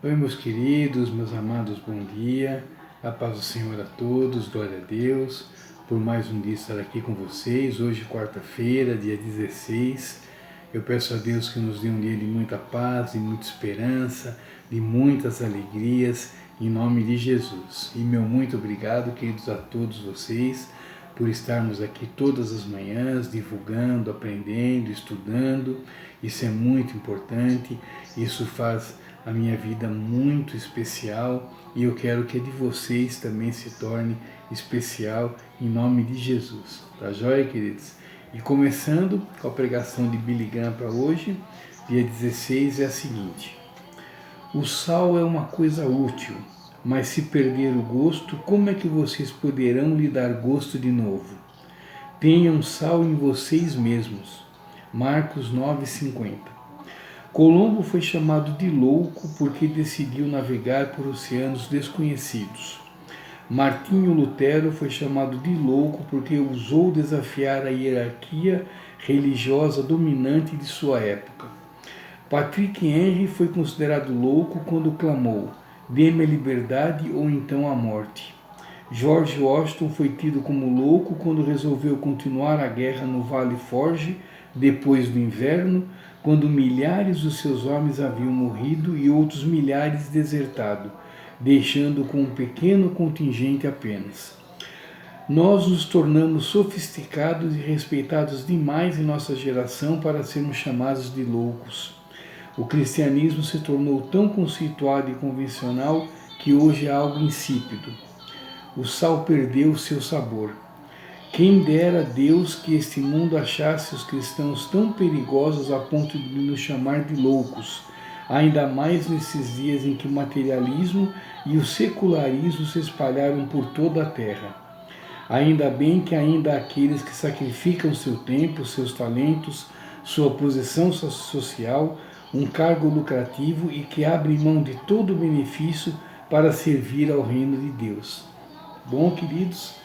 Oi, meus queridos, meus amados, bom dia. A paz do Senhor a todos, glória a Deus, por mais um dia estar aqui com vocês. Hoje, quarta-feira, dia 16. Eu peço a Deus que nos dê um dia de muita paz, de muita esperança, de muitas alegrias, em nome de Jesus. E meu muito obrigado, queridos, a todos vocês, por estarmos aqui todas as manhãs, divulgando, aprendendo, estudando. Isso é muito importante, isso faz a minha vida muito especial e eu quero que a de vocês também se torne especial em nome de Jesus. Tá joia, queridos? E começando com a pregação de Billy Graham para hoje, dia 16, é a seguinte: o sal é uma coisa útil, mas se perder o gosto, como é que vocês poderão lhe dar gosto de novo? Tenham sal em vocês mesmos. Marcos 9,50. Colombo foi chamado de louco porque decidiu navegar por oceanos desconhecidos. Martinho Lutero foi chamado de louco porque ousou desafiar a hierarquia religiosa dominante de sua época. Patrick Henry foi considerado louco quando clamou: "Dê-me a liberdade ou então a morte". George Washington foi tido como louco quando resolveu continuar a guerra no Vale Forge depois do inverno, quando milhares dos seus homens haviam morrido e outros milhares desertado, deixando com um pequeno contingente apenas. Nós nos tornamos sofisticados e respeitados demais em nossa geração para sermos chamados de loucos. O cristianismo se tornou tão conceituado e convencional que hoje é algo insípido. O sal perdeu o seu sabor. Quem dera a Deus que este mundo achasse os cristãos tão perigosos a ponto de nos chamar de loucos, ainda mais nesses dias em que o materialismo e o secularismo se espalharam por toda a terra. Ainda bem que ainda há aqueles que sacrificam seu tempo, seus talentos, sua posição social, um cargo lucrativo e que abrem mão de todo o benefício para servir ao reino de Deus. Bom, queridos,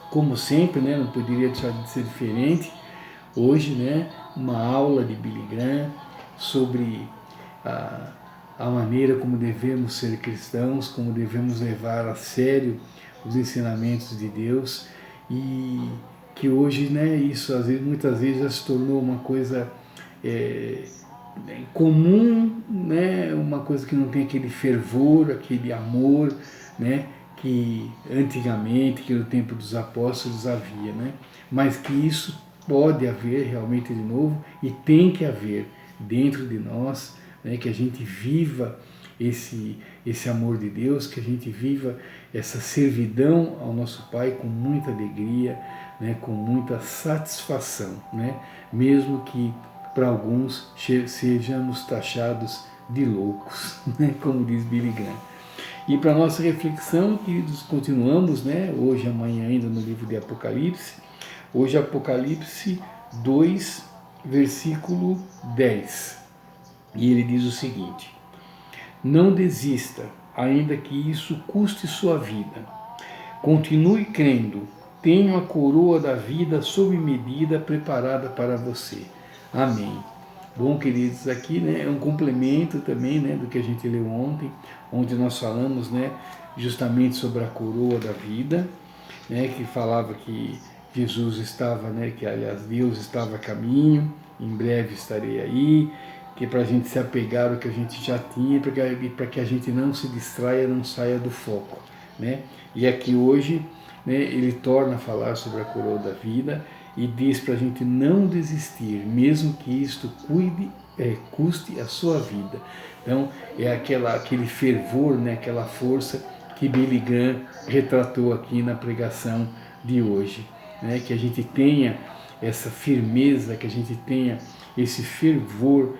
como sempre, não poderia deixar de ser diferente. Hoje, uma aula de Billy Graham sobre a maneira como devemos ser cristãos, como devemos levar a sério os ensinamentos de Deus e que hoje, isso muitas vezes já se tornou uma coisa comum, uma coisa que não tem aquele fervor, aquele amor, que antigamente, que no tempo dos apóstolos havia, mas que isso pode haver realmente de novo e tem que haver dentro de nós, que a gente viva esse amor de Deus, que a gente viva essa servidão ao nosso Pai com muita alegria, com muita satisfação, mesmo que para alguns sejamos taxados de loucos, como diz Billy Graham. E para nossa reflexão, queridos, continuamos, hoje, amanhã ainda no livro de Apocalipse. Hoje Apocalipse 2, versículo 10. E ele diz o seguinte: não desista, ainda que isso custe sua vida. Continue crendo, tenho a coroa da vida sob medida preparada para você. Amém. Bom, queridos, aqui é um complemento também do que a gente leu ontem, onde nós falamos justamente sobre a coroa da vida, que falava que Jesus estava, que aliás Deus estava a caminho, em breve estarei aí, que é para a gente se apegar ao que a gente já tinha, para que a gente não se distraia, não saia do foco. E aqui hoje ele torna a falar sobre a coroa da vida, e diz para a gente não desistir, mesmo que isto custe a sua vida. Então, é aquele fervor, aquela força que Billy Graham retratou aqui na pregação de hoje. Que a gente tenha essa firmeza, que a gente tenha esse fervor,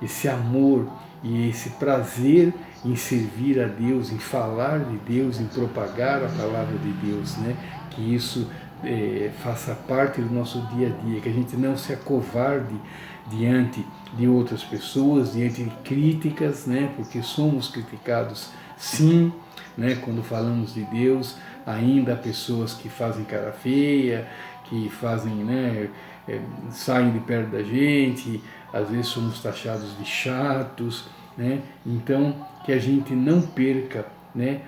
esse amor e esse prazer em servir a Deus, em falar de Deus, em propagar a palavra de Deus, que isso faça parte do nosso dia a dia, que a gente não se acovarde diante de outras pessoas, diante de críticas, porque somos criticados sim, quando falamos de Deus. Ainda há pessoas que fazem cara feia, que fazem, saem de perto da gente, às vezes somos taxados de chatos, né? Então, que a gente não perca, né,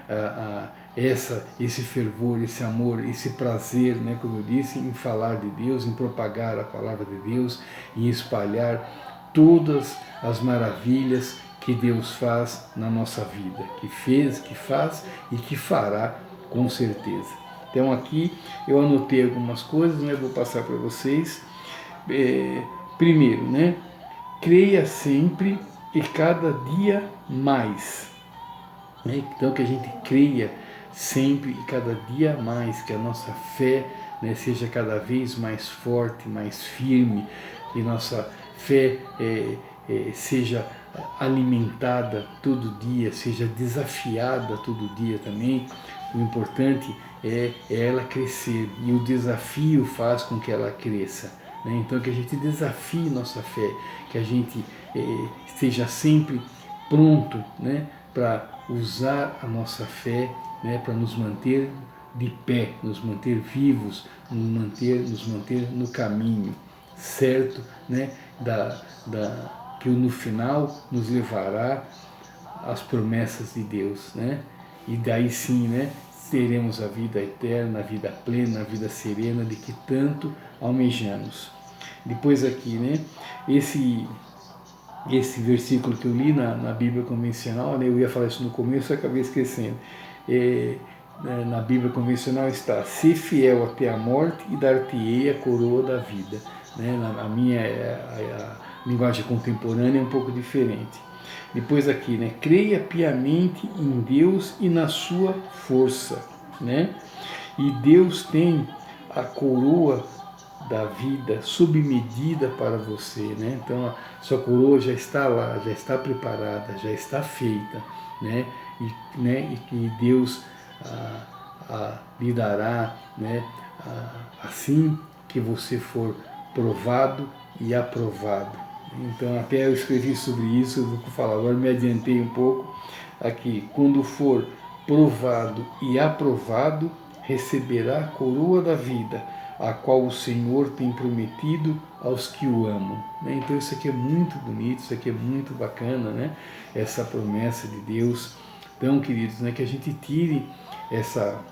esse fervor, esse amor, esse prazer, né, como eu disse, em falar de Deus, em propagar a palavra de Deus, em espalhar todas as maravilhas que Deus faz na nossa vida, que fez, que faz e que fará com certeza. Então aqui eu anotei algumas coisas, né, vou passar para vocês. Primeiro, né, creia sempre e cada dia mais. Então que a gente creia sempre e cada dia mais, que a nossa fé, né, seja cada vez mais forte, mais firme, que nossa fé seja alimentada todo dia, seja desafiada todo dia também. O importante é ela crescer, e o desafio faz com que ela cresça. Então que a gente desafie nossa fé, que a gente esteja sempre pronto, né, para usar a nossa fé, né, para nos manter de pé, nos manter vivos, nos manter no caminho certo, né, que no final nos levará às promessas de Deus, né? E daí sim, né, teremos a vida eterna, a vida plena, a vida serena de que tanto almejamos. Depois aqui, né, esse versículo que eu li na Bíblia convencional, né, eu ia falar isso no começo e acabei esquecendo. Na Bíblia convencional está: "Se fiel até a morte e dar-te-ei a coroa da vida". Né? A minha a linguagem contemporânea é um pouco diferente. Depois aqui, né, creia piamente em Deus e na sua força, né? E Deus tem a coroa da vida sob medida para você, né? Então a sua coroa já está lá, já está preparada, já está feita, né? E que Deus lhe dará, né, assim que você for provado e aprovado. Então até eu escrevi sobre isso, eu vou falar, agora me adiantei um pouco aqui. Quando for provado e aprovado, receberá a coroa da vida, a qual o Senhor tem prometido aos que o amam. Então isso aqui é muito bonito, isso aqui é muito bacana, né? Essa promessa de Deus. Então, queridos, né, que a gente tire essa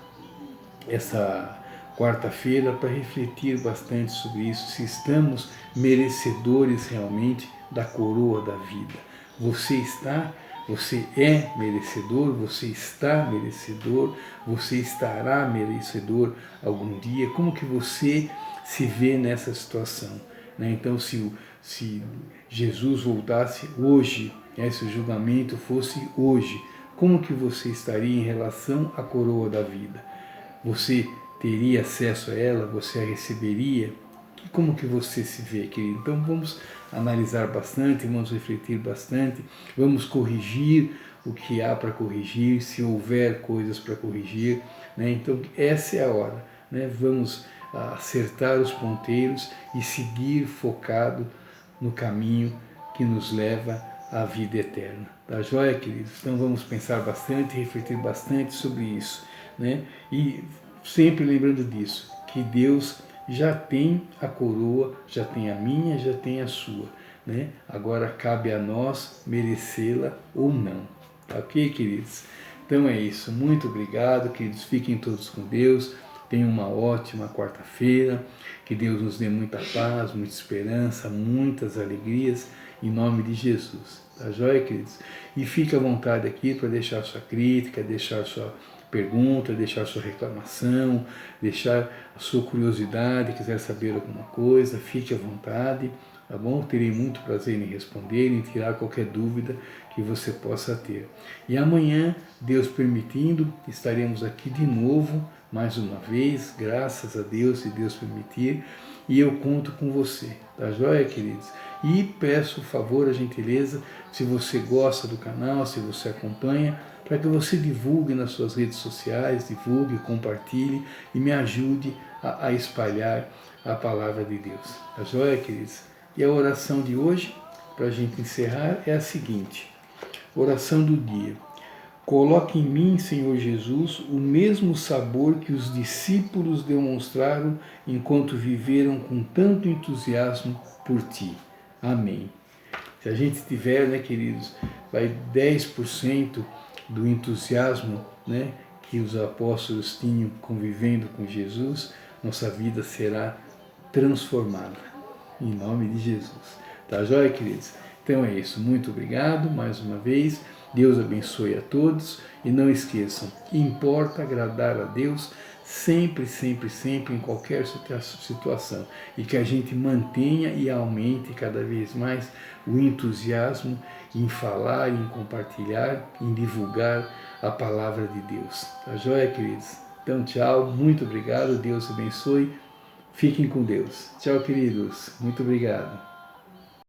quarta-feira para refletir bastante sobre isso, se estamos merecedores realmente da coroa da vida. Você é merecedor, você está merecedor, você estará merecedor algum dia. Como que você se vê nessa situação? Então, se Jesus voltasse hoje, se o julgamento fosse hoje, como que você estaria em relação à coroa da vida? Você teria acesso a ela? Você a receberia? E como que você se vê, querido? Então vamos analisar bastante, vamos refletir bastante, vamos corrigir o que há para corrigir, se houver coisas para corrigir, né? Então essa é a hora, né? Vamos acertar os ponteiros e seguir focado no caminho que nos leva à vida eterna. Tá joia, queridos? Então vamos pensar bastante, refletir bastante sobre isso, né? E sempre lembrando disso, que Deus já tem a coroa, já tem a minha, já tem a sua, né? Agora cabe a nós merecê-la ou não. Tá ok, queridos? Então é isso. Muito obrigado, queridos. Fiquem todos com Deus. Tenham uma ótima quarta-feira. Que Deus nos dê muita paz, muita esperança, muitas alegrias, em nome de Jesus. Tá joia, queridos? E fique à vontade aqui para deixar sua crítica, deixar sua pergunta, deixar sua reclamação, deixar a sua curiosidade, quiser saber alguma coisa, fique à vontade, tá bom? Terei muito prazer em responder, em tirar qualquer dúvida que você possa ter. E amanhã, Deus permitindo, estaremos aqui de novo, mais uma vez, graças a Deus, se Deus permitir, e eu conto com você, tá joia, queridos? E peço o favor, a gentileza, se você gosta do canal, se você acompanha, para que você divulgue nas suas redes sociais, divulgue, compartilhe e me ajude a espalhar a palavra de Deus. Tá joia, queridos? E a oração de hoje, para a gente encerrar, é a seguinte: oração do dia. Coloque em mim, Senhor Jesus, o mesmo sabor que os discípulos demonstraram enquanto viveram com tanto entusiasmo por Ti. Amém. Se a gente tiver, né, queridos, vai 10% do entusiasmo, né, que os apóstolos tinham convivendo com Jesus, nossa vida será transformada. Em nome de Jesus. Tá joia, queridos? Então é isso. Muito obrigado mais uma vez. Deus abençoe a todos. E não esqueçam, importa agradar a Deus sempre, sempre, sempre, em qualquer situação. E que a gente mantenha e aumente cada vez mais o entusiasmo em falar, em compartilhar, em divulgar a palavra de Deus. Tá joia, queridos? Então, tchau. Muito obrigado. Deus abençoe. Fiquem com Deus. Tchau, queridos. Muito obrigado.